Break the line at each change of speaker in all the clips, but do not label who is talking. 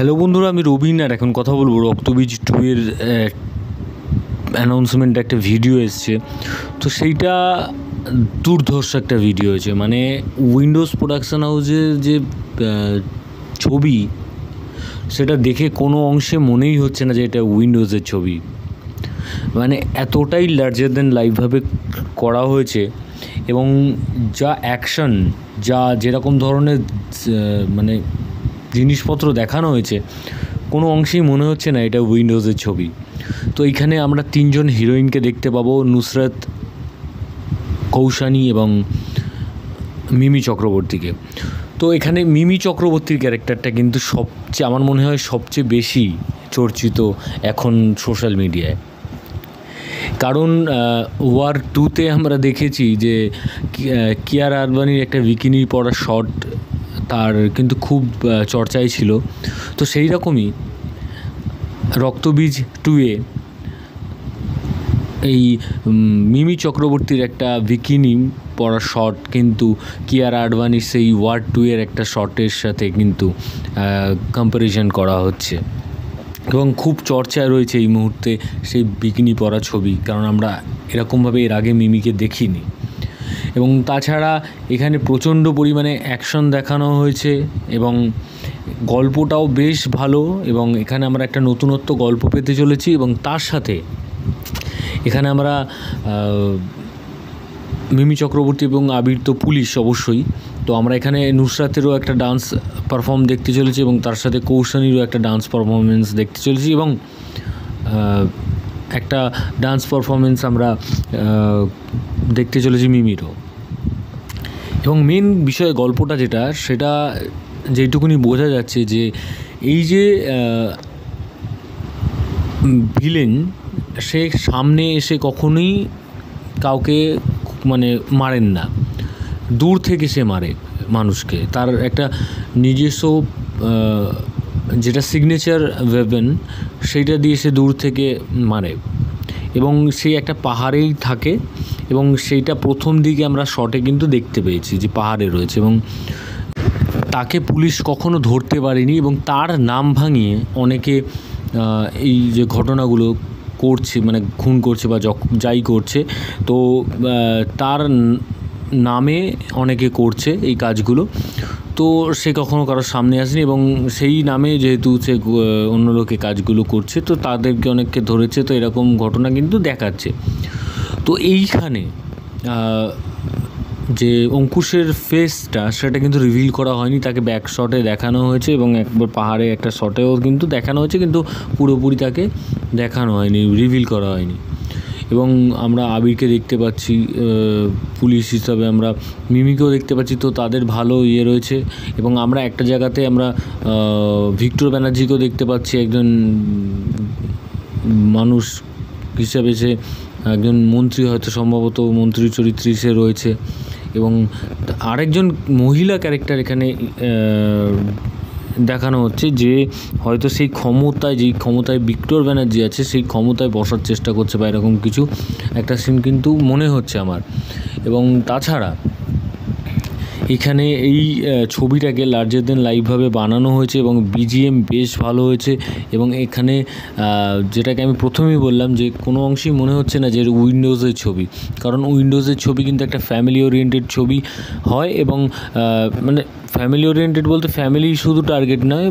Hello বন্ধুরা, আমি রবিন আর এখন কথা বলবো রক্তবীজ 2 এর অ্যানাউন্সমেন্ট একটা ভিডিও এসছে। তো সেইটা দুর্ধর্ষ একটা ভিডিও হয়েছে, মানে উইন্ডোজ প্রোডাকশন হাউসের যে ছবি সেটা দেখে কোনো অংশে মনেই হচ্ছে না যে এটা উইন্ডোজের ছবি। মানে এতটাই লার্জার দ্যান লাইফভাবে করা হয়েছে এবং যা অ্যাকশন, যেরকম ধরনের মানে জিনিসপত্র দেখানো হয়েছে, কোনো অংশেই মনে হচ্ছে না এটা উইন্ডোজের ছবি। তো এইখানে আমরা 3জন হিরোইনকে দেখতে পাবো, নুসরাত, কৌশানী এবং মিমি চক্রবর্তীকে। তো এখানে মিমি চক্রবর্তীর ক্যারেক্টারটা কিন্তু সবচেয়ে, আমার মনে হয় সবচেয়ে বেশি চর্চিত এখন সোশ্যাল মিডিয়ায়। কারণ ওয়ার 2তে আমরা দেখেছি যে কিয়ারা আদভানির একটা বিকিনি পরা শট তার কিন্তু খুব চর্চায় ছিল। তো সেই রকমই রক্তবীজ 2-এ এই মিমি চক্রবর্তীর একটা বিকিনি পরা শট কিন্তু কিয়ারা আদভানির সেই ওয়ার 2-এর একটা শটের সাথে কিন্তু কম্প্যারিজন করা হচ্ছে এবং খুব চর্চায় রয়েছে এই মুহূর্তে সেই বিকিনি পরা ছবি, কারণ আমরা এরকমভাবে এর আগে মিমিকে দেখিনি। এবং তাছাড়া এখানে প্রচণ্ড পরিমাণে অ্যাকশন দেখানো হয়েছে এবং গল্পটাও বেশ ভালো, এবং এখানে আমরা একটা নতুনত্ব গল্প পেতে চলেছি। এবং তার সাথে এখানে আমরা মিমি চক্রবর্তী এবং আবির তো পুলিশ অবশ্যই, তো আমরা এখানে নুসরাতেরও একটা ডান্স পারফর্ম দেখতে চলেছি এবং তার সাথে কৌশানীরও একটা ডান্স পারফরমেন্স দেখতে চলেছি এবং একটা ডান্স পারফরমেন্স আমরা দেখতে চলেছি মিমিরও। এবং মেন বিষয় গল্পটা সেটা যেটুকুনি বোঝা যাচ্ছে যে এই যে ভিলেন, সে সামনে এসে কখনোই কাউকে মানে মারেন না, দূর থেকে সে মারে মানুষকে। তার একটা নিজস্ব যেটা সিগনেচার ওয়েপন, সেইটা দিয়ে সে দূর থেকে মারে এবং সে একটা পাহাড়েই থাকে এবং সেইটা প্রথম দিকে আমরা শটে কিন্তু দেখতে পেয়েছি যে পাহাড়ে রয়েছে এবং তাকে পুলিশ কখনো ধরতে পারেনি এবং তার নাম ভাঙিয়ে অনেকে এই যে ঘটনাগুলো করছে, মানে খুন করছে বা যাই করছে, তো তার নামে অনেকে করছে এই কাজগুলো। তো সে কখনো কারোর সামনে আসেনি এবং সেই নামে যেহেতু সে অন্য লোকে কাজগুলো করছে, তো তাদেরকে অনেককে ধরেছে। তো এরকম ঘটনা কিন্তু দেখাচ্ছে। তো এইখানে যে অঙ্কুশের ফেসটা, সেটা কিন্তু রিভিল করা হয়নি, তাকে ব্যাক শটে দেখানো হয়েছে এবং একবার পাহাড়ে একটা শটেও কিন্তু দেখানো হয়েছে, কিন্তু পুরোপুরি তাকে দেখানো হয়নি, রিভিল করা হয়নি। এবং আমরা আবিরকে দেখতে পাচ্ছি পুলিশ হিসাবে, আমরা মিমিকেও দেখতে পাচ্ছি, তো তাদের ভালো রয়েছে। এবং আমরা একটা জায়গাতে আমরা ভিক্টর ব্যানার্জিকেও দেখতে পাচ্ছি, একজন মানুষ হিসাবে সে একজন মন্ত্রী, হয়তো সম্ভবত মন্ত্রী চরিত্রে সে রয়েছে। এবং আরেকজন মহিলা ক্যারেক্টার এখানে দেখানো হচ্ছে যে হয়তো সেই ক্ষমতায় ভিক্টর ব্যানার্জি আছে, সেই ক্ষমতায় বসার চেষ্টা করছে বা এরকম কিছু একটা সিন কিন্তু মনে হচ্ছে আমার। এবং তাছাড়া এখানে এই ছবিটাকে লার্জার দেন লাইভভাবে বানানো হয়েছে এবং বিজিএম বেশ ভালো হয়েছে। এবং এখানে যেটাকে আমি প্রথমেই বললাম যে কোনো অংশেই মনে হচ্ছে না যে উইন্ডোজের ছবি, কারণ উইন্ডোজের ছবি কিন্তু একটা ফ্যামিলি ওরিয়েন্টেড ছবি হয় এবং মানে ফ্যামিলি ওরিয়েন্টেড বলতে ফ্যামিলি শুধু টার্গেট নয়,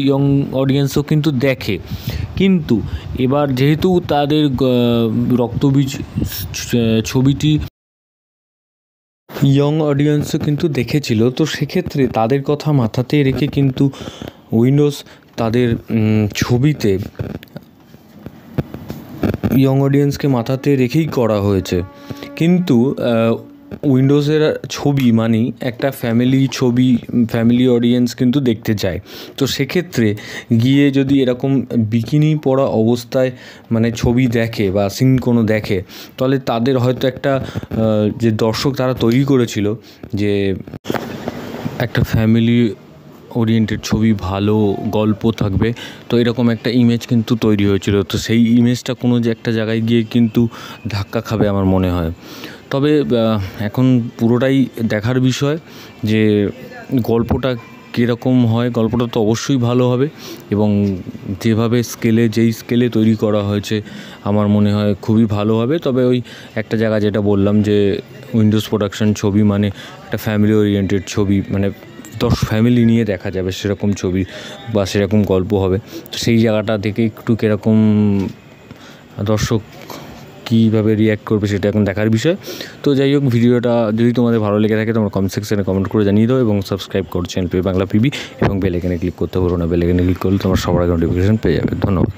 ইয়ং অডিয়েন্সও কিন্তু দেখে। কিন্তু এবার যেহেতু তাদের রক্তবীজ ছবিটি ইয়ং অডিয়েন্সও কিন্তু দেখেছিল, তো সেক্ষেত্রে তাদের কথা মাথাতে রেখে কিন্তু উইন্ডোজ তাদের ছবিতে ইয়ং অডিয়েন্সকে মাথাতে রেখেই করা হয়েছে। কিন্তু উইন্ডোজের ছবি মানেই একটা ফ্যামিলি ছবি, ফ্যামিলি অডিয়েন্স কিন্তু দেখতে চায়। তো সেক্ষেত্রে গিয়ে যদি এরকম বিকিনি পরা অবস্থায় মানে ছবি দেখে বা সিন কোনো দেখে, তাহলে তাদের হয়তো একটা যে দর্শক তারা তৈরি করেছিল যে একটা ফ্যামিলি ওরিয়েন্টেড ছবি, ভালো গল্প থাকবে, তো এরকম একটা ইমেজ কিন্তু তৈরি হয়েছিল। তো সেই ইমেজটা কোনো যে একটা জায়গায় গিয়ে কিন্তু ধাক্কা খাবে আমার মনে হয়। তবে এখন পুরোটাই দেখার বিষয় যে গল্পটা কীরকম হয় গল্পটা তো অবশ্যই ভালো হবে এবং যেভাবে যেই স্কেলে তৈরি করা হয়েছে আমার মনে হয় খুবই ভালো হবে। তবে ওই একটা জায়গা যেটা বললাম যে উইন্ডোজ প্রোডাকশন ছবি মানে একটা ফ্যামিলি ওরিয়েন্টেড ছবি, মানে ফ্যামিলি নিয়ে দেখা যাবে সেরকম ছবি বা সেরকম গল্প হবে। তো সেই জায়গাটা থেকে একটু কীরকম দর্শক কীভাবে রিয়্যাক্ট করবে সেটা এখন দেখার বিষয়। তো যাই হোক, ভিডিওটা যদি তোমাদের ভালো লেগে থাকে তোমরা কমেন্ট সেকশনে কমেন্ট করে জানিয়ে দাও এবং সাবস্ক্রাইব করো চ্যানেল বাংলা পিবি এবং বেল আইকনে ক্লিক করতে পারো না। বেল আইকনে ক্লিক করলে তোমার সবার আগে নোটিফিকেশন পেয়ে যাবে। ধন্যবাদ।